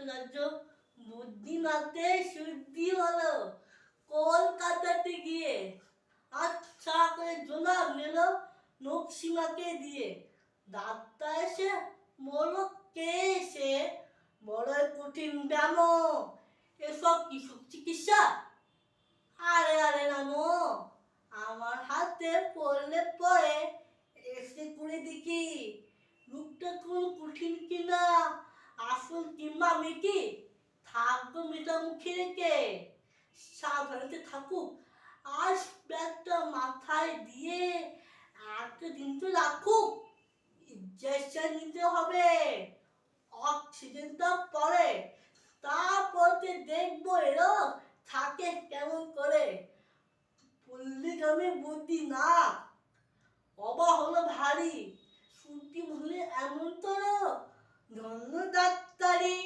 ভট্টাচার্য বুদ্ধিনাথে শুদ্ধি হলো কলকাতাতে গিয়ে। আচ্ছা করে জোনাব নিল নকশিমাকে দিয়ে। ডাক্তার এসে বলল, কে এসে বড়ই কঠিন ব্যায়াম, এসব কি চিকিৎসা? আরে আরে রামো, আমার হাতে পড়লে পরে এসে করে দেখি রূপটা কোন কঠিন কিনা, আসল কিংবা মেকি থাকবো মেটা মুখে রেখে। সাবধানে থাকুক আর ব্যাগটা মাথায় দিয়ে একটা দিন তো রাখুক। ইনজেকশন নিতে হবে, অক্সিজেনটা পরে, তারপরে দেখবো এলো থাকে কেমন করে। পল্লীগ্রামে বুদ্ধি না, অবা হলো ভারী, ছুটি ভুলে এমন তোর ধন্য ডাক্তারি।